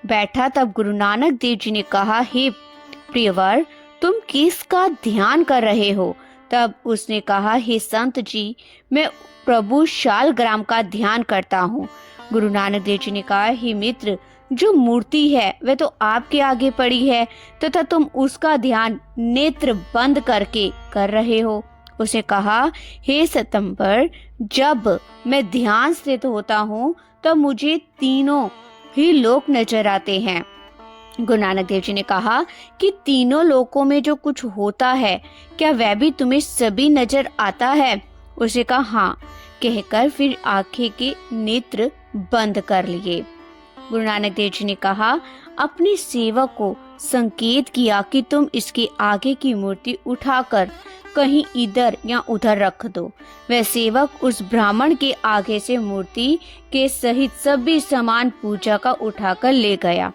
बैठा तब गुरु नानक देव जी ने कहा, हे प्रियवर, तुम किसका ध्यान कर रहे हो? तब उसने कहा, हे संत जी, मैं प्रभु शालग्राम का ध्यान करता हूँ। गुरु नानक देव जी ने कहा, हे मित्र, जो मूर्ति है वह तो आपके आगे पड़ी है तथा तुम उसका ध्यान नेत्र बंद करके कर रहे हो। उसने कहा, हे सतंबर, जब मैं ध्यान स्थित होता हूँ तब मुझे तीनों ही लोक नजर आते हैं। गुरु नानक देव जी ने कहा कि तीनों लोकों में जो कुछ होता है क्या वह भी तुम्हें सभी नजर आता है? उसे कहा, हाँ, कहकर फिर आंखें के नेत्र बंद कर लिए। गुरु नानक देव जी ने कहा, अपने सेवक को संकेत किया कि तुम इसके आगे की मूर्ति उठाकर कहीं इधर या उधर रख दो। वह सेवक उस ब्राह्मण के आगे से मूर्ति के सहित सभी सामान पूजा का उठाकर ले गया।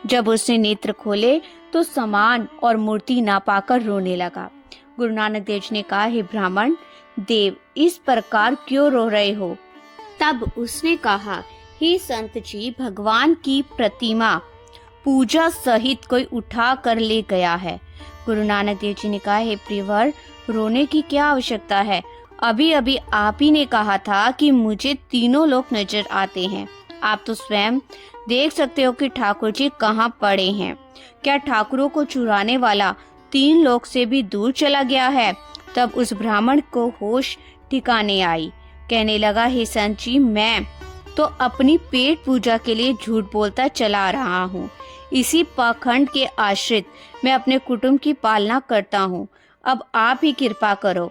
जब उसने नेत्र खोले तो सामान और मूर्ति ना पाकर रोने लगा। गुरु नानक देव जी ने कहा, हे ब्राह्मण देव, इस प्रकार क्यों रो रहे हो? तब उसने कहा, हे संत जी, भगवान की प्रतिमा पूजा सहित कोई उठा कर ले गया है। गुरु नानक देव जी ने कहा, हे प्रियवर, रोने की क्या आवश्यकता है? अभी अभी आप ही ने कहा था कि मुझे तीनों लोग नजर आते हैं। आप तो स्वयं देख सकते हो कि ठाकुर जी कहाँ पड़े हैं। क्या ठाकुरों को चुराने वाला तीन लोग से भी दूर चला गया है? तब उस ब्राह्मण को होश ठिकाने आई। कहने लगा, हे संत जी, मैं तो अपनी पेट पूजा के लिए झूठ बोलता चला रहा हूँ। इसी पाखंड के आश्रित मैं अपने कुटुंब की पालना करता हूँ। अब आप ही कृपा करो,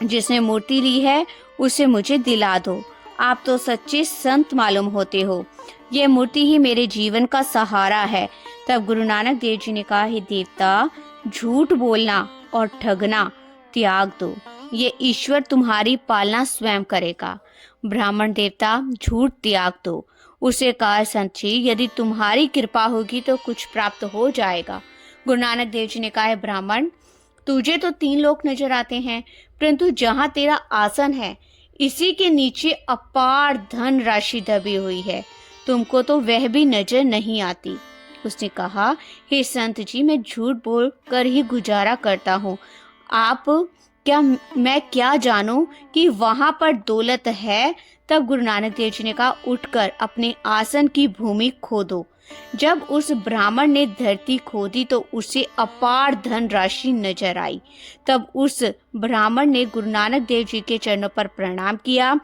जिसने मूर्ति ली है उसे मुझे दिला दो। आप तो सच्चे संत मालूम होते हो। ये मूर्ति ही मेरे जीवन का सहारा है। तब गुरु नानक देव जी ने कहा, हे देवता, झूठ बोलना और ठगना त्याग दो। ये ईश्वर तुम्हारी पालना स्वयं करेगा। ब्राह्मण देवता, झूठ त्याग दो। उसे कहा, संत जी, यदि तुम्हारी कृपा होगी तो कुछ प्राप्त हो जाएगा। गुरु नानक देव जी ने कहा, है ब्राह्मण, तुझे तो तीन लोग नजर आते हैं, परंतु जहाँ तेरा आसन है इसी के नीचे अपार धन राशि दबी हुई है। तुमको तो वह भी नजर नहीं आती। उसने कहा, हे संत जी, मैं झूठ बोल कर ही गुजारा करता हूँ। मैं क्या जानूं कि वहां पर दौलत है। तब गुरु नानक देव जी ने कहा, उठकर अपने आसन की भूमि खोदो। जब उस ब्राह्मण ने धरती खोदी तो उसे अपार धन राशि नजर आई। तब उस ब्राह्मण ने गुरु नानक देव जी के चरणों पर प्रणाम किया।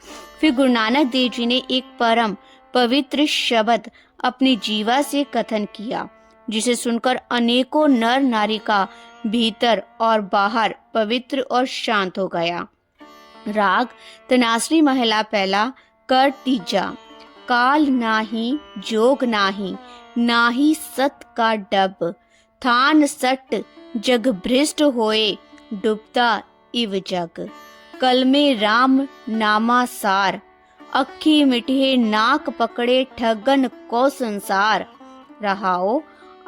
फिर गुरु नानक देव जी ने एक परम पवित्र शब्द अपनी जीवा से कथन किया, जिसे सुनकर अनेकों नर नारी का भीतर और बाहर पवित्र और शांत हो गया। राग तनासरी महला पहला, कर तीजा। काल नाही, जोग नाही, नाही सत का डब। थान सट जग भ्रष्ट होए, डूबता इव जग। कल में राम नामा सार, अखी मिठे नाक पकड़े ठगन को संसार। रहाओ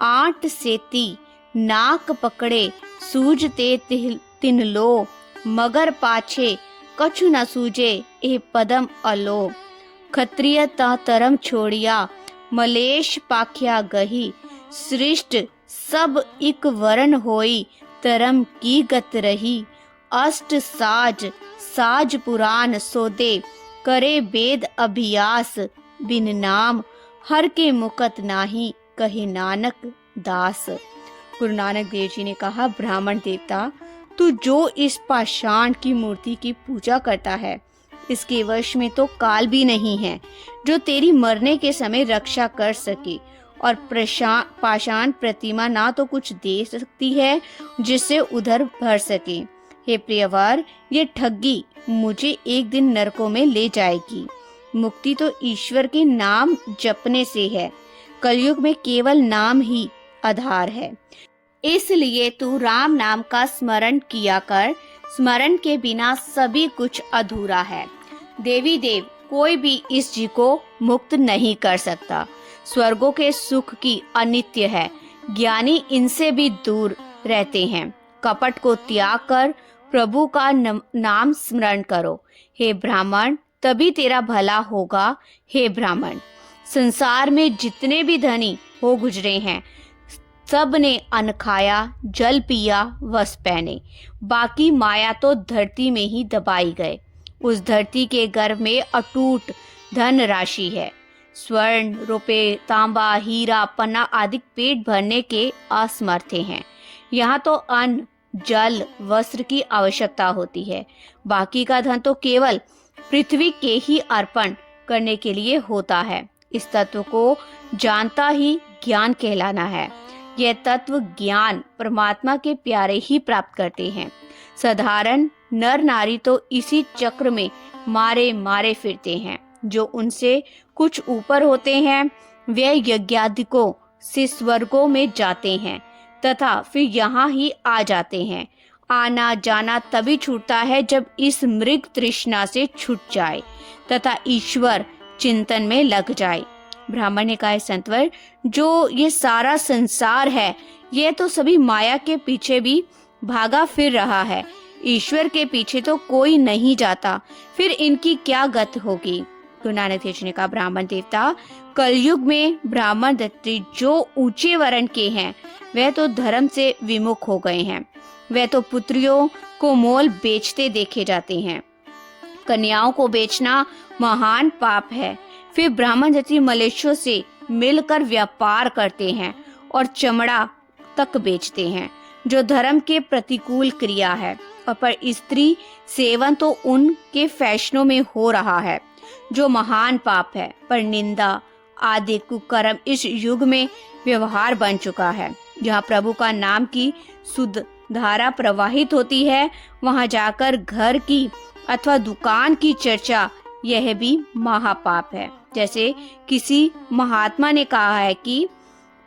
8 सेती नाक पकड़े, सूझते तिन लो। मगर पाछे कछु न सूझे, ए पदम अलो। क्षत्रिय ता तरम छोड़िया, मलेश पाख्या गही। सृष्ट सब इक वरण होई, तरम की गत रही। अष्ट साज साज पुराण सोदे, करे वेद अभियास। बिन नाम हर के मुकत नाही, कहे नानक दास। गुरु नानक देव जी ने कहा, ब्राह्मण देवता, तू जो इस पाषाण की मूर्ति की पूजा करता है, इसके वश में तो काल भी नहीं है जो तेरी मरने के समय रक्षा कर सके, और पाषाण प्रतिमा ना तो कुछ दे सकती है जिससे उधर भर सके। हे प्रियवर, ये ठगी मुझे एक दिन नरकों में ले जाएगी। मुक्ति तो ईश्वर के नाम जपने से है। कलयुग में केवल नाम ही आधार है। इसलिए तू राम नाम का स्मरण किया कर। स्मरण के बिना सभी कुछ अधूरा है। देवी देव कोई भी इस जी को मुक्त नहीं कर सकता। स्वर्गों के सुख की अनित्य है। ज्ञानी इनसे भी दूर रहते हैं। कपट को त्याग कर प्रभु का नाम स्मरण करो। हे ब्राह्मण, तभी तेरा भला होगा। हे ब्राह्मण, संसार में जितने भी धनी हो गुजरे हैं, सब ने अन्न खाया, जल पिया, वस्त्र पहने, बाकी माया तो धरती में ही दबाई गए। उस धरती के गर्भ में अटूट धन राशि है। स्वर्ण, रुपए, तांबा, हीरा, पन्ना आदि पेट भरने के असमर्थ हैं। यहाँ तो अन्न, जल, वस्त्र की आवश्यकता होती है। बाकी का धन तो केवल पृथ्वी के ही अर्पण करने के लिए होता है। इस तत्व को जानता ही ज्ञान कहलाना है। यह तत्व ज्ञान परमात्मा के प्यारे ही प्राप्त करते हैं। साधारण नर नारी तो इसी चक्र में मारे मारे फिरते हैं। जो उनसे कुछ ऊपर होते हैं वे यज्ञादिकों से स्वर्गों में जाते हैं तथा फिर यहाँ ही आ जाते हैं। आना जाना तभी छूटता है जब इस मृग तृष्णा से छूट जाए तथा ईश्वर चिंतन में लग जाए। ब्राह्मण ने कहा, संतवर, जो ये सारा संसार है ये तो सभी माया के पीछे भी भागा फिर रहा है। ईश्वर के पीछे तो कोई नहीं जाता, फिर इनकी क्या गत होगी। गुरु नानक देव जी ने कहा, ब्राह्मण देवता, कलयुग में ब्राह्मण दत्ती जो ऊंचे वर्ण के हैं वह तो धर्म से विमुख हो गए हैं। वह तो पुत्रियों को मोल बेचते देखे जाते हैं। कन्याओं को बेचना महान पाप है। फिर ब्राह्मण जाति मलेच्छों से मिलकर व्यापार करते हैं और चमड़ा तक बेचते हैं, जो धर्म के प्रतिकूल क्रिया है। और पर स्त्री सेवन तो उनके फैशनों में हो रहा है, जो महान पाप है। पर निंदा आदि कुकर्म इस युग में व्यवहार बन चुका है। जहाँ प्रभु का नाम की शुद्ध धारा प्रवाहित होती है, वहाँ जाकर घर की अथवा दुकान की चर्चा यह भी महापाप है। जैसे किसी महात्मा ने कहा है कि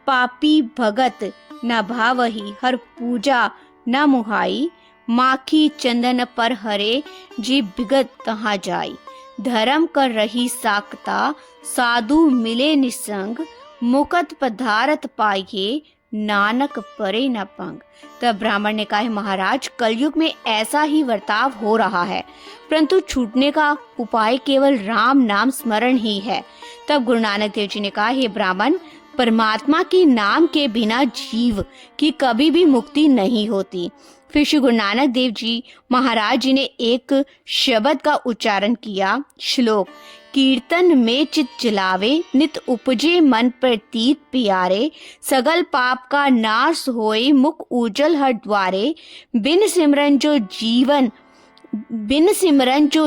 पापी भगत न भावही, हर पूजा न मुहाई, माखी चंदन पर हरे, जी बिगत तहाँ जाई। धर्म कर रही साकता, साधु मिले निसंग, मुकत पधारत पाइये, नानक परे न पंग। तब ब्राह्मण ने कहा, महाराज, कलयुग में ऐसा ही वर्ताव हो रहा है, परंतु छूटने का उपाय केवल राम नाम स्मरण ही है। तब गुरु नानक देव जी ने कहा, हे ब्राह्मण, परमात्मा के नाम के बिना जीव की कभी भी मुक्ति नहीं होती। फिर श्री गुरु नानक देव जी महाराज जी ने एक शब्द का उच्चारण किया। श्लोक, कीर्तन में चित जलावे, नित उपजे मन प्रतीत प्यारे, सगल पाप का नाश होए, मुख उजल हर द्वारे, बिन सिमरन जो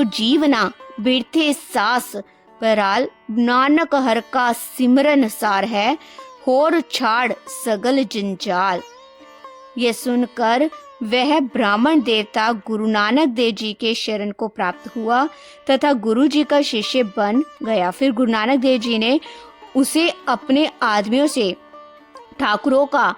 जीवना, बिरथे सास पराल, नानक हर का सिमरन सार है, होर छाड़ सगल जंजाल। ये सुनकर वह ब्राह्मण देवता गुरु नानक देव जी के शरण को प्राप्त हुआ तथा गुरु जी का शिष्य बन गया। फिर गुरु नानक देव जी ने उसे अपने आदमियों से ठाकुरों का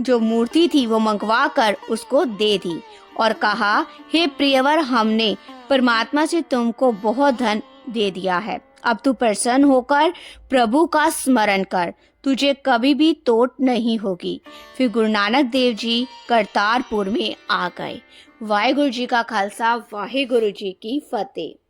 जो मूर्ति थी वो मंगवा कर उसको दे दी और कहा, हे प्रियवर, हमने परमात्मा से तुमको बहुत धन दे दिया है। अब तू प्रसन्न होकर प्रभु का स्मरण कर, तुझे कभी भी टोट नहीं होगी। फिर गुरु नानक देव जी करतारपुर में आ गए। वाहेगुरु जी का खालसा, वाहेगुरु जी की फतेह।